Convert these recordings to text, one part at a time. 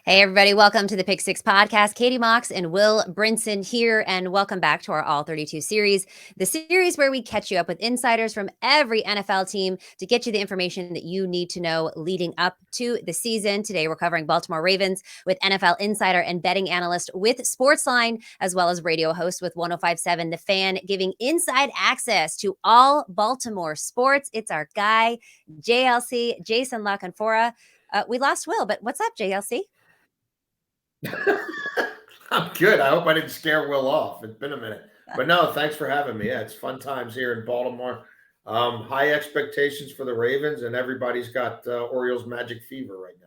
Hey, everybody. Welcome to the Pick Six podcast. Katie Mox and Will Brinson here, and welcome back to our All 32 series, the series where we catch you up with insiders from every NFL team to get you the information that you need to know leading up to the season. Today, we're covering Baltimore Ravens with NFL insider and betting analyst with Sportsline, as well as radio host with 105.7 The Fan, giving inside access to all Baltimore sports. It's our guy, JLC, Jason La Canfora. We lost Will, but what's up, JLC? I'm good. I hope I didn't scare Will off. It's been a minute. But no, thanks for having me. Yeah, it's fun times here in Baltimore. High expectations for the Ravens, and everybody's got Orioles magic fever right now.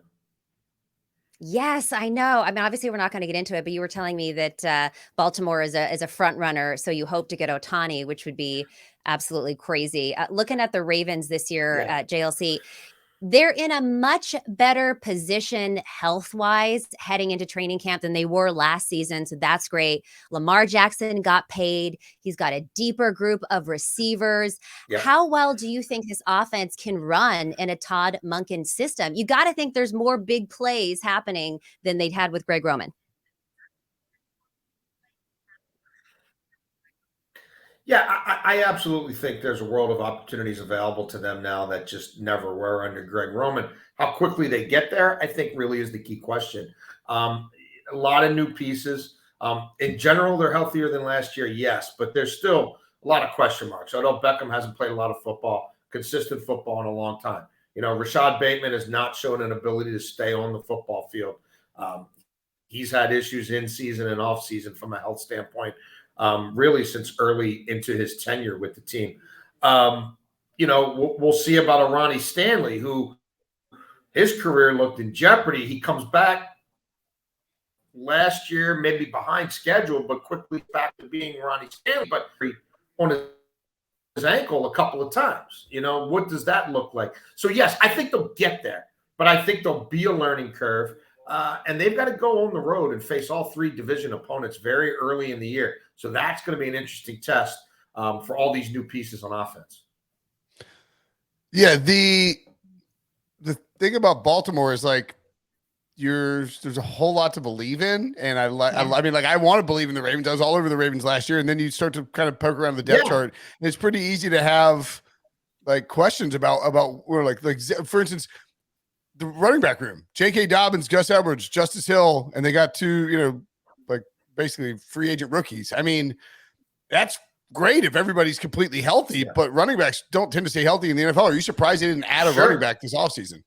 Yes, I know. I mean, obviously, we're not going to get into it, but you were telling me that Baltimore is a front runner, so you hope to get Ohtani, which would be absolutely crazy. Looking at the Ravens this year Yeah. at JLC, they're in a much better position health-wise heading into training camp than they were last season, so that's great. Lamar Jackson got paid. He's got a deeper group of receivers. Yeah. How well do you think this offense can run in a Todd Monken system? You got to think there's more big plays happening than they'd had with Greg Roman. Yeah, I absolutely think there's a world of opportunities available to them now that just never were under Greg Roman. How quickly they get there, I think, really is the key question. A lot of new pieces. In general, they're healthier than last year, yes, but there's still a lot of question marks. Odell Beckham hasn't played a lot of football, consistent football in a long time. Rashad Bateman has not shown an ability to stay on the football field. He's had issues in season and off season from a health standpoint. Really since early into his tenure with the team. We'll see about a Ronnie Stanley, who his career looked in jeopardy. He comes back last year, maybe behind schedule, but quickly back to being Ronnie Stanley, but on his ankle a couple of times. What does that look like? So, yes, I think they'll get there, but I think there'll be a learning curve. And they've got to go on the road and face all three division opponents very early in the year. So that's going to be an interesting test for all these new pieces on offense. Yeah, the thing about Baltimore is like there's a whole lot to believe in, and I want to believe in the Ravens. I was all over the Ravens last year, and then you start to kind of poke around the depth chart, and it's pretty easy to have like questions about where like for instance, the running back room, J.K. Dobbins, Gus Edwards, Justice Hill, and they got two, like basically free agent rookies. I mean, that's great if everybody's completely healthy, but running backs don't tend to stay healthy in the NFL. Are you surprised they didn't add a running back this offseason?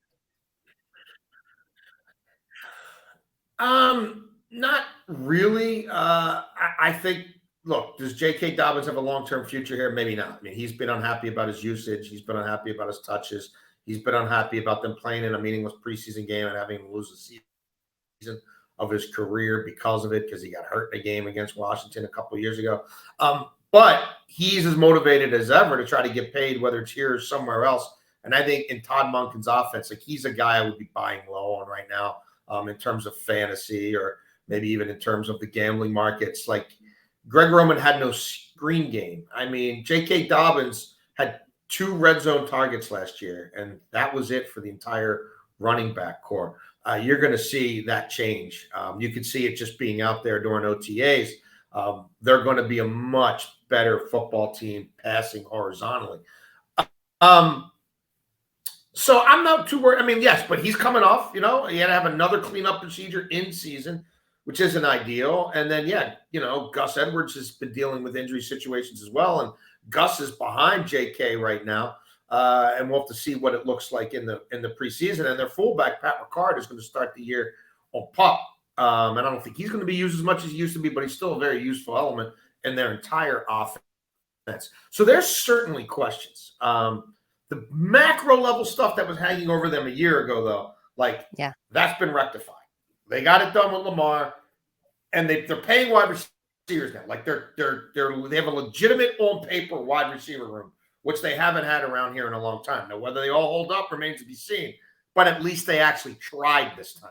Not really. I think, look, does J.K. Dobbins have a long-term future here? Maybe not. I mean, he's been unhappy about his usage. He's been unhappy about his touches. He's been unhappy about them playing in a meaningless preseason game and having to lose the season of his career because of it, because he got hurt in a game against Washington a couple of years ago. But he's as motivated as ever to try to get paid, whether it's here or somewhere else. And I think in Todd Monken's offense, like he's a guy I would be buying low on right now in terms of fantasy or maybe even in terms of the gambling markets. Like Greg Roman had no screen game. I mean, J.K. Dobbins had 2 red zone targets last year, and that was it for the entire running back core. You're going to see that change. You can see it just being out there during OTAs. They're going to be a much better football team passing horizontally. So I'm not too worried. I mean, yes, but he's coming off, he had to have another cleanup procedure in season, which isn't ideal. And then, Gus Edwards has been dealing with injury situations as well. And Gus is behind JK right now. And we'll have to see what it looks like in the preseason. And their fullback, Pat Ricard, is going to start the year on PUP. And I don't think he's going to be used as much as he used to be, but he's still a very useful element in their entire offense. So there's certainly questions. The macro level stuff that was hanging over them a year ago, though, that's been rectified. They got it done with Lamar, and they're paying wide receivers now. Like they have a legitimate on paper wide receiver room, which they haven't had around here in a long time. Now, whether they all hold up remains to be seen, but at least they actually tried this time.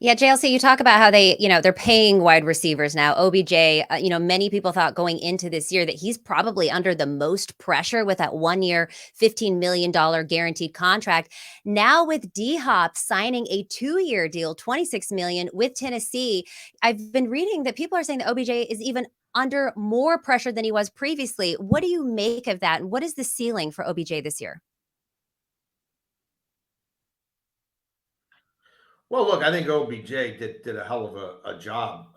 Yeah, JLC, you talk about how they're paying wide receivers now. OBJ, many people thought going into this year that he's probably under the most pressure with that 1 year, $15 million guaranteed contract. Now with D-Hop signing a 2-year deal, $26 million with Tennessee, I've been reading that people are saying that OBJ is even under more pressure than he was previously. What do you make of that? And what is the ceiling for OBJ this year? Well, look, I think OBJ did a hell of a job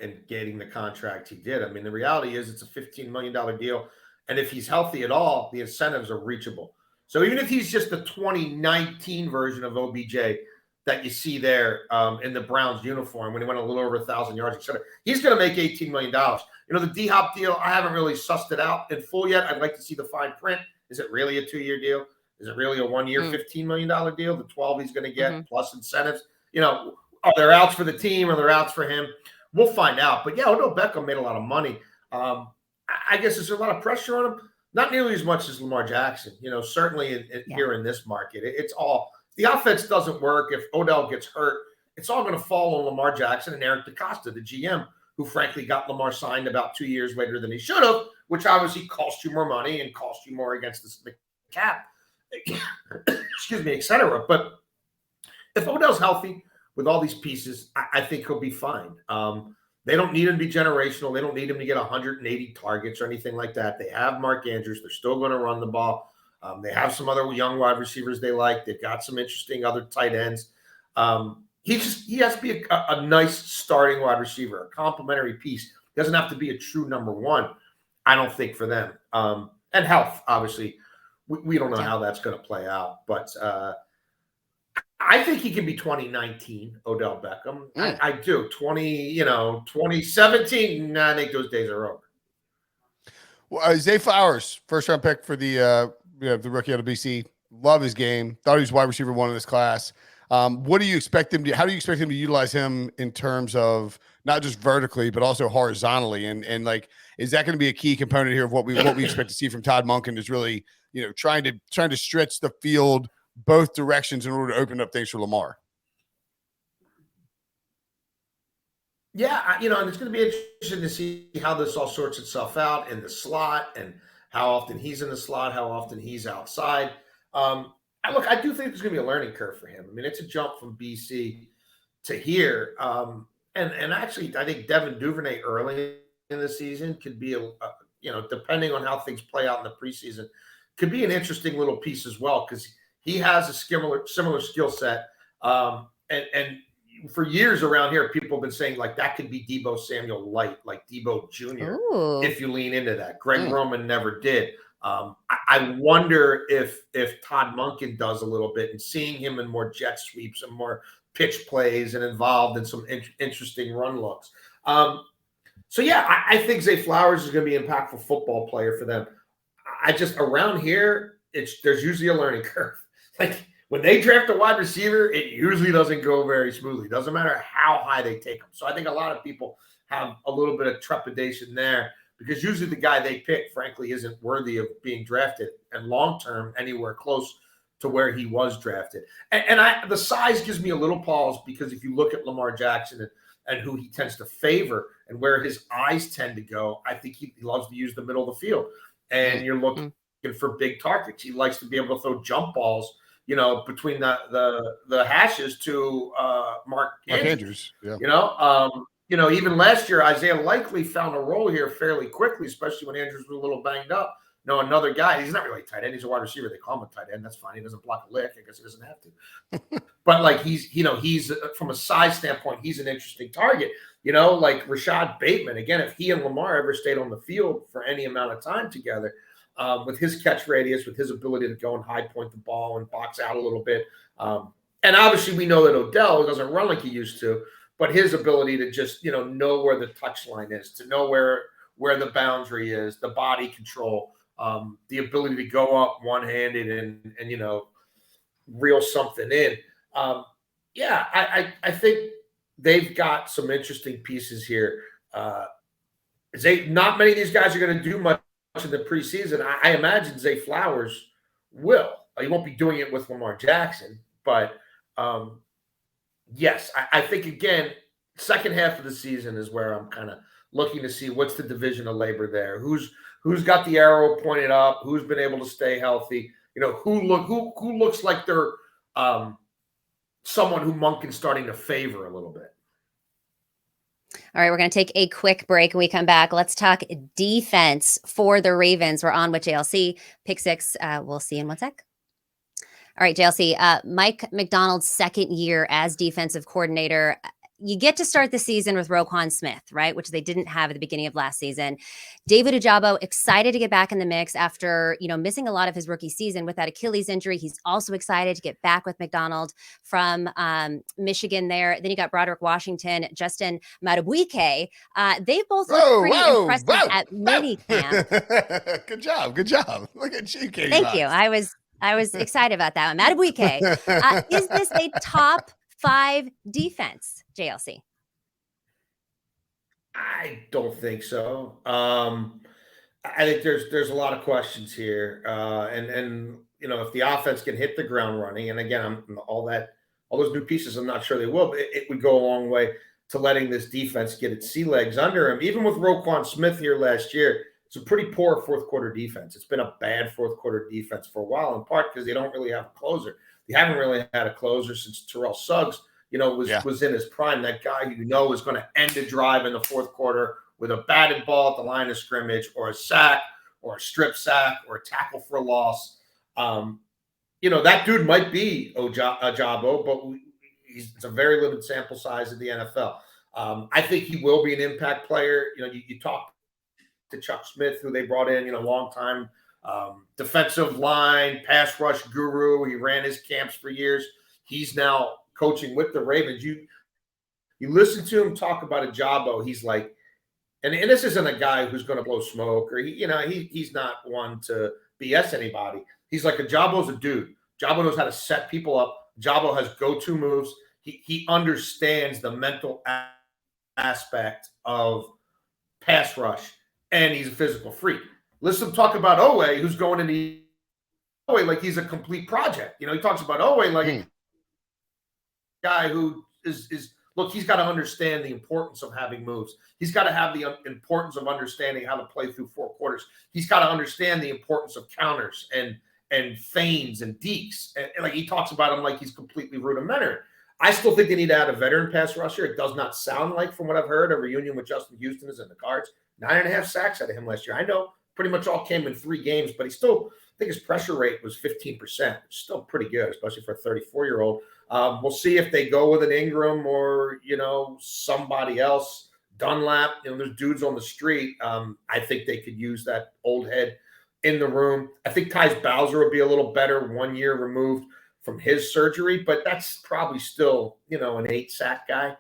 in getting the contract he did. I mean, the reality is it's a $15 million deal. And if he's healthy at all, the incentives are reachable. So even if he's just the 2019 version of OBJ that you see there in the Browns uniform when he went a little over 1,000 yards, et cetera, he's going to make $18 million. The D-Hop deal, I haven't really sussed it out in full yet. I'd like to see the fine print. Is it really a 2-year deal? Is it really a 1 year, $15 million deal? The 12 he's going to get plus incentives. Are there outs for the team? Are there outs for him? We'll find out. But yeah, Odell Beckham made a lot of money. I guess there's a lot of pressure on him. Not nearly as much as Lamar Jackson. Certainly here in this market, it's all the offense doesn't work. If Odell gets hurt, it's all going to fall on Lamar Jackson and Eric DeCosta, the GM, who frankly got Lamar signed about 2 years later than he should have, which obviously cost you more money and cost you more against the cap, excuse me, et cetera. But if Odell's healthy with all these pieces, I think he'll be fine. They don't need him to be generational. They don't need him to get 180 targets or anything like that. They have Mark Andrews. They're still going to run the ball. They have some other young wide receivers they like. They've got some interesting other tight ends. He has to be a nice starting wide receiver, a complementary piece. He doesn't have to be a true number one, I don't think, for them. And health, obviously. We don't know how that's going to play out. But I think he can be 2019 Odell Beckham. I do. 2017, I think those days are over. Well, Zay Flowers, first round pick for the rookie out of BC. Love his game. Thought he was wide receiver 1 in this class. What do you expect him to? How do you expect him to utilize him in terms of not just vertically but also horizontally? And like, is that going to be a key component here of what we expect to see from Todd Monken? Is really trying to stretch the field both directions in order to open up things for Lamar. Yeah, and it's going to be interesting to see how this all sorts itself out in the slot and how often he's in the slot, how often he's outside. I do think there's going to be a learning curve for him. I mean, it's a jump from BC to here. And actually, I think Devin Duvernay early in the season could be, depending on how things play out in the preseason, could be an interesting little piece as well because he has a similar skill set. And for years around here, people have been saying like that could be Deebo Samuel light, like Deebo Jr. If you lean into that. Greg Roman never did. I wonder if Todd Monken does a little bit and seeing him in more jet sweeps and more pitch plays and involved in some interesting run looks. So yeah, I think Zay Flowers is going to be an impactful football player for them. I just around here, there's usually a learning curve. Like when they draft a wide receiver, it usually doesn't go very smoothly. Doesn't matter how high they take them. So I think a lot of people have a little bit of trepidation there because usually the guy they pick, frankly, isn't worthy of being drafted and long-term anywhere close to where he was drafted. And the size gives me a little pause because if you look at Lamar Jackson and who he tends to favor and where his eyes tend to go, I think he loves to use the middle of the field. And you're looking for big targets. He likes to be able to throw jump balls, between the hashes to Mark Andrews. Yeah. Even last year, Isaiah Likely found a role here fairly quickly, especially when Andrews was a little banged up. Another guy, he's not really a tight end. He's a wide receiver. They call him a tight end. That's fine. He doesn't block a lick. I guess he doesn't have to. But like he's from a size standpoint, he's an interesting target. Like Rashad Bateman. Again, if he and Lamar ever stayed on the field for any amount of time together, with his catch radius, with his ability to go and high point the ball and box out a little bit. And obviously we know that Odell doesn't run like he used to, but his ability to just, know where the touch line is, to know where the boundary is, the body control, the ability to go up one-handed and reel something in. I think they've got some interesting pieces here. Not many of these guys are going to do much in the preseason. I imagine Zay Flowers will. He won't be doing it with Lamar Jackson, but Yes, I think again, second half of the season is where I'm kind of looking to see what's the division of labor there. Who's got the arrow pointed up? Who's been able to stay healthy? Who looks like they're someone who Monken's starting to favor a little bit. All right, we're going to take a quick break. When we come back, let's talk defense for the Ravens. We're on with JLC. Pick six. We'll see you in 1 sec. All right, JLC. Mike McDonald's second year as defensive coordinator. You get to start the season with Roquan Smith, right? Which they didn't have at the beginning of last season. David Ojabo excited to get back in the mix after, missing a lot of his rookie season with that Achilles injury. He's also excited to get back with McDonald from Michigan there. Then you got Broderick Washington, Justin Madubuike. They both look pretty impressive at minicamp. Good job. Good job. Look at you, Katie. Thank you. I was excited about that one. Madubuike. Is this a top 5 defense, JLC? I don't think so. I think there's a lot of questions here, and if the offense can hit the ground running, and again, all those new pieces, I'm not sure they will, but it would go a long way to letting this defense get its sea legs under him. Even with Roquan Smith here last year, it's a pretty poor fourth quarter defense. It's been a bad fourth quarter defense for a while, in part because they don't really have a closer. They haven't really had a closer since Terrell Suggs, was in his prime. That guy who is going to end a drive in the fourth quarter with a batted ball at the line of scrimmage, or a sack, or a strip sack, or a tackle for a loss. That dude might be Ojabo, but it's a very limited sample size of the NFL. I think he will be an impact player. You talk to Chuck Smith, who they brought in, long time defensive line, pass rush guru. He ran his camps for years. He's now coaching with the Ravens. You listen to him talk about Ojabo, he's like, and this isn't a guy who's going to blow smoke, or he's not one to BS anybody. He's like, Ojabo's a dude. Ojabo knows how to set people up. Ojabo has go-to moves. He understands the mental aspect of pass rush, and he's a physical freak. Listen to him talk about Owe, who's going into Owe like he's a complete project. He talks about Owe like a guy who is look, he's got to understand the importance of having moves. He's got to have the importance of understanding how to play through 4 quarters. He's got to understand the importance of counters and feigns and deeks. And like, he talks about him like he's completely rudimentary. I still think they need to add a veteran pass rusher. It does not sound like, from what I've heard, a reunion with Justin Houston is in the cards. 9.5 sacks out of him last year. I know pretty much all came in 3 games, but I think his pressure rate was 15%. Still pretty good, especially for a 34-year-old. We'll see if they go with an Ingram or, somebody else. Dunlap, there's dudes on the street. I think they could use that old head in the room. I think Tyus Bowser will be a little better 1 year removed from his surgery, but that's probably still, an 8-sack guy.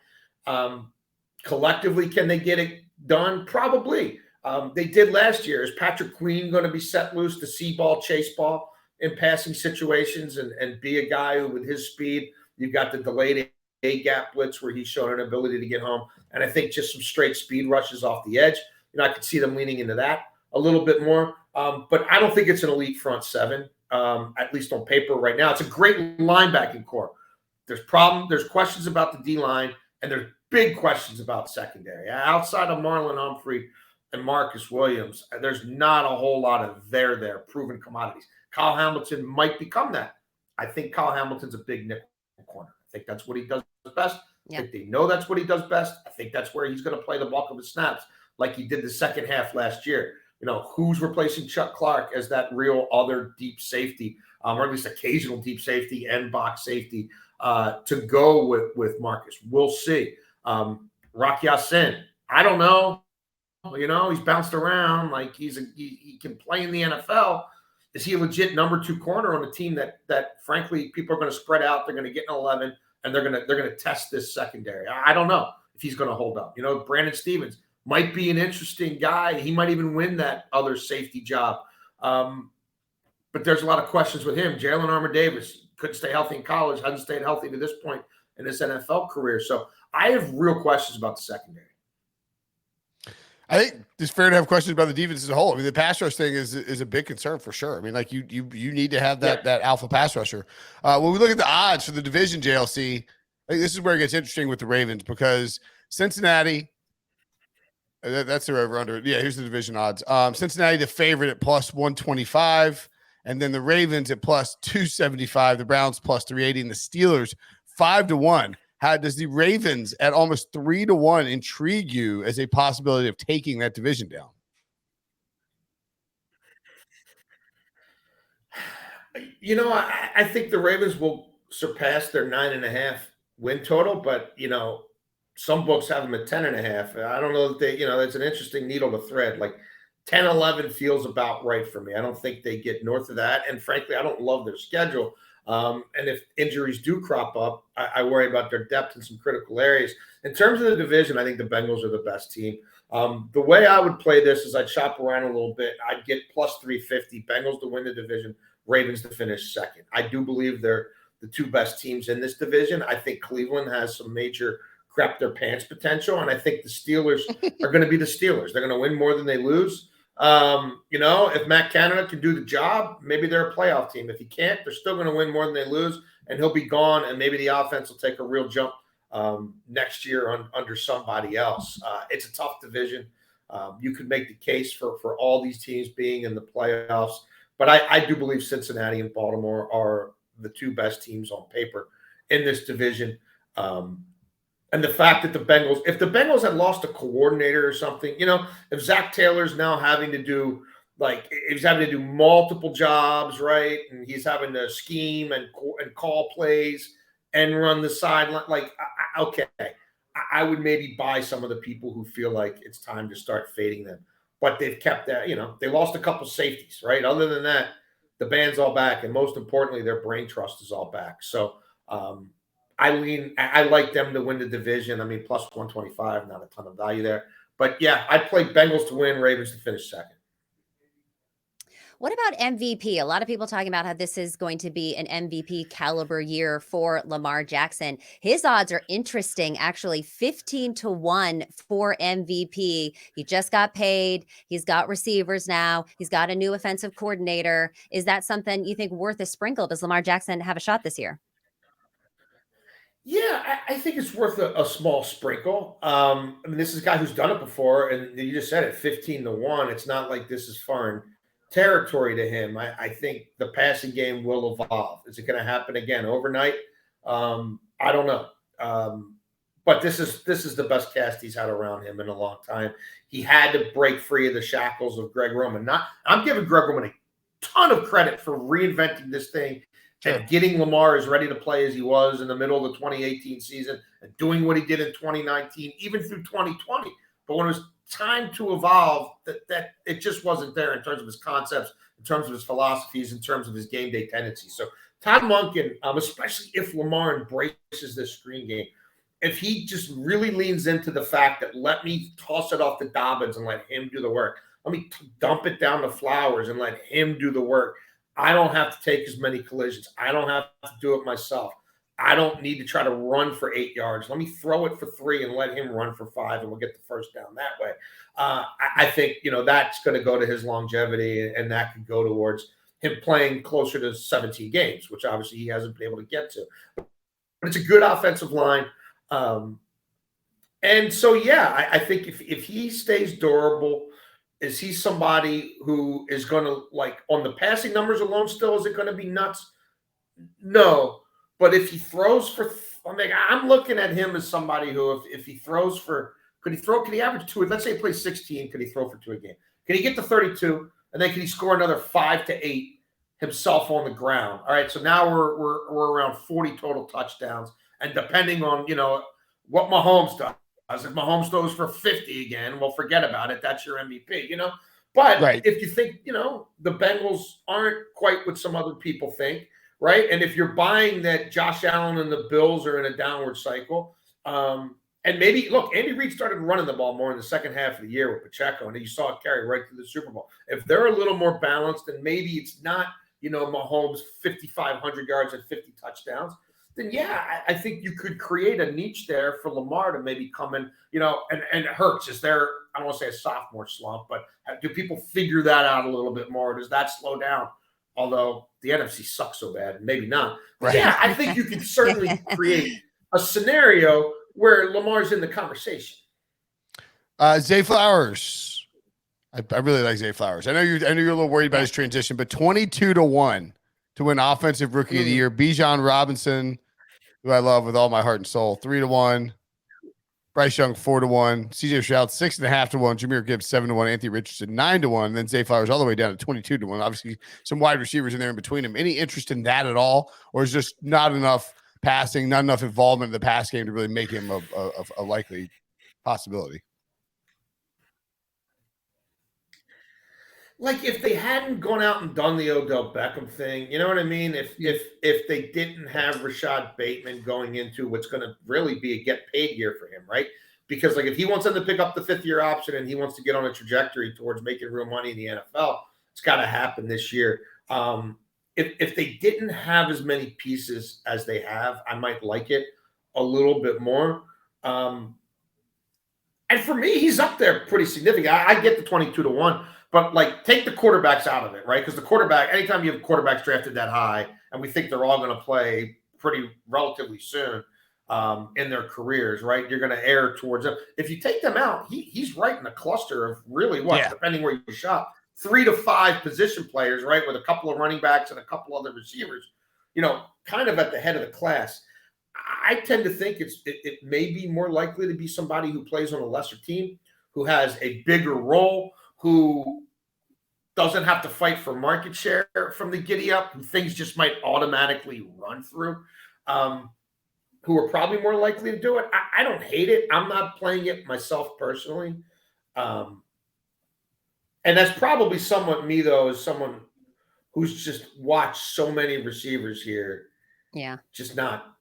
Collectively, can they get it done? Probably. They did last year. Is Patrick Queen going to be set loose to see ball, chase ball in passing situations and be a guy who, with his speed, you've got the delayed A-gap blitz where he's shown an ability to get home. And I think just some straight speed rushes off the edge. I could see them leaning into that a little bit more. But I don't think it's an elite front seven, at least on paper right now. It's a great linebacking core. There's questions about the D-line, and there's big questions about secondary. Outside of Marlon Humphrey and Marcus Williams, there's not a whole lot of there proven commodities. Kyle Hamilton might become that. I think Kyle Hamilton's a big nickel corner. I think that's what he does best. I think they know that's what he does best. I think that's where he's going to play the bulk of his snaps, like he did the second half last year. Who's replacing Chuck Clark as that real other deep safety, or at least occasional deep safety and box safety to go with Marcus? We'll see. Rock Ya-Sin, I don't know. He's bounced around like he can play in the NFL. Is he a legit number 2 corner on a team that frankly people are going to spread out? They're going to get an 11 and they're going to test this secondary. I don't know if he's going to hold up. Brandon Stevens might be an interesting guy. He might even win that other safety job. But there's a lot of questions with him. Jalen Armour-Davis couldn't stay healthy in college, hasn't stayed healthy to this point in his NFL career. So I have real questions about the secondary. I think it's fair to have questions about the defense as a whole. I mean, the pass rush thing is a big concern for sure. I mean, like you need to have that alpha pass rusher. When we look at the odds for the division, JLC, This is where it gets interesting with the Ravens because Cincinnati, that's their over under. Yeah, here's the division odds. Cincinnati, the favorite at plus 125, and then the Ravens at plus 275, the Browns plus 380, and the Steelers 5-1. How does the Ravens at almost 3-1 intrigue you as a possibility of taking that division down? I think the Ravens will surpass their 9.5 win total, but some books have them at 10.5. I don't know that that's an interesting needle to thread. Like 10-11 feels about right for me. I don't think they get north of that. And frankly, I don't love their schedule. And if injuries do crop up, I worry about their depth in some critical areas. In terms of the division, I think the Bengals are the best team. The way I would play this is I'd shop around a little bit. I'd get plus 350, Bengals to win the division, Ravens to finish second. I do believe they're the two best teams in this division. I think Cleveland has some major crap their pants potential, and I think the Steelers are going to be the Steelers. They're going to win more than they lose. If Matt Canada can do the job, maybe they're a playoff team. If he can't, they're still going to win more than they lose, and he'll be gone, and maybe the offense will take a real jump next year under somebody else. It's a tough division. You could make the case for all these teams being in the playoffs, but I do believe Cincinnati and Baltimore are the two best teams on paper in this division. And the fact that if the Bengals had lost a coordinator or something, if Zach Taylor's now having to do he's having to do multiple jobs, right? And he's having to scheme and call plays and run the sideline. Okay, I would maybe buy some of the people who feel like it's time to start fading them. But they've kept that, they lost a couple safeties, right? Other than that, the band's all back. And most importantly, their brain trust is all back. So I like them to win the division. I mean, plus 125, not a ton of value there. But yeah, I'd play Bengals to win, Ravens to finish second. What about MVP? A lot of people talking about how this is going to be an MVP caliber year for Lamar Jackson. His odds are interesting, actually 15-1 for MVP. He just got paid. He's got receivers now. He's got a new offensive coordinator. Is that something you think worth a sprinkle? Does Lamar Jackson have a shot this year? Yeah, I think it's worth a small sprinkle. I mean, this is a guy who's done it before, and you just said it, 15-1. It's not like this is foreign territory to him. I think the passing game will evolve. Is it going to happen again overnight? I don't know. But this is the best cast he's had around him in a long time. He had to break free of the shackles of Greg Roman. I'm giving Greg Roman a ton of credit for reinventing this thing and getting Lamar as ready to play as he was in the middle of the 2018 season and doing what he did in 2019, even through 2020. But when it was time to evolve, that it just wasn't there in terms of his concepts, in terms of his philosophies, in terms of his game day tendencies. So Todd Monken, especially if Lamar embraces this screen game, if he just really leans into the fact that let me toss it off to Dobbins and let him do the work, let me dump it down to Flowers and let him do the work. I don't have to take as many collisions. I don't have to do it myself. I don't need to try to run for 8 yards. Let me throw it for 3 and let him run for 5, and we'll get the first down that way. I think, that's going to go to his longevity, and that could go towards him playing closer to 17 games, which obviously he hasn't been able to get to. But it's a good offensive line. And so, yeah, I think if he stays durable, is he somebody who is going to, on the passing numbers alone still, is it going to be nuts? No. But if he throws for, I'm looking at him as somebody who, if he throws for, could he average 2? Let's say he plays 16. Could he throw for 2 a game? Can he get to 32? And then can he score another 5 to 8 himself on the ground? All right. So now we're around 40 total touchdowns. And depending on, what Mahomes does. If Mahomes throws for 50 again, well, forget about it. That's your MVP, But if you think, the Bengals aren't quite what some other people think, right? And if you're buying that Josh Allen and the Bills are in a downward cycle, and maybe, look, Andy Reid started running the ball more in the second half of the year with Pacheco, and you saw it carry right through the Super Bowl. If they're a little more balanced, and maybe it's not, Mahomes 5,500 yards and 50 touchdowns, then yeah, I think you could create a niche there for Lamar to maybe come in, and Hurts, is there, I don't want to say a sophomore slump, but do people figure that out a little bit more? Does that slow down? Although the NFC sucks so bad, maybe not. Right. Yeah, I think you can certainly create a scenario where Lamar's in the conversation. Zay Flowers. I really like Zay Flowers. I know you're a little worried about his transition, but 22-1 to win Offensive Rookie of the Year. Bijan Robinson, who I love with all my heart and soul, 3-1. Bryce Young 4-1. CJ Stroud 6.5-1. Jahmyr Gibbs 7-1. Anthony Richardson 9-1. And then Zay Flowers all the way down to 22-1. Obviously, some wide receivers in there in between him. Any interest in that at all, or is just not enough passing, not enough involvement in the pass game to really make him a likely possibility? Like if they hadn't gone out and done the Odell Beckham thing, you know what I mean? If they didn't have Rashad Bateman going into what's going to really be a get paid year for him, right? Because like if he wants them to pick up the 5th-year option and he wants to get on a trajectory towards making real money in the NFL, it's got to happen this year. If they didn't have as many pieces as they have, I might like it a little bit more. And for me, he's up there pretty significant. I get the 22-1. But, like, take the quarterbacks out of it, right? Because the quarterback, anytime you have quarterbacks drafted that high, and we think they're all going to play pretty relatively soon in their careers, right? You're going to err towards them. If you take them out, he's right in a cluster of really depending where you shop, 3 to 5 position players, right? With a couple of running backs and a couple other receivers, kind of at the head of the class. I tend to think it may be more likely to be somebody who plays on a lesser team, who has a bigger role, who doesn't have to fight for market share from the giddy up, who things just might automatically run through, who are probably more likely to do it. I don't hate it. I'm not playing it myself personally. And that's probably somewhat me, though, as someone who's just watched so many receivers here. Yeah. Just not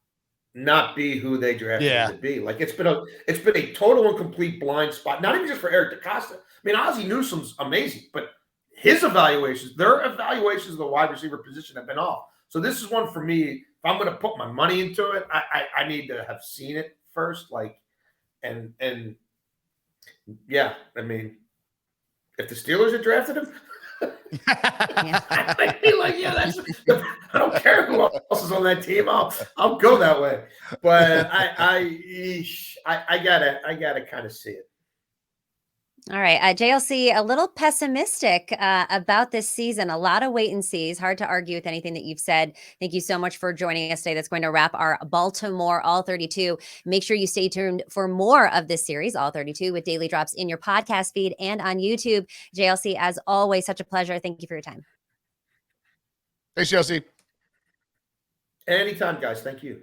be who they drafted to be. Like it's been a total and complete blind spot. Not even just for Eric DeCosta. I mean, Ozzie Newsome's amazing, but their evaluations of the wide receiver position have been off. So this is one for me. If I'm going to put my money into it, I need to have seen it first. And yeah, I mean, if the Steelers had drafted him, I might be like, I don't care who else is on that team. I'll go that way. But I gotta kind of see it. All right. JLC, a little pessimistic about this season. A lot of wait and sees. Hard to argue with anything that you've said. Thank you so much for joining us today. That's going to wrap our Baltimore All 32. Make sure you stay tuned for more of this series, All 32, with daily drops in your podcast feed and on YouTube. JLC, as always, such a pleasure. Thank you for your time. Thanks, JLC. Anytime, guys. Thank you.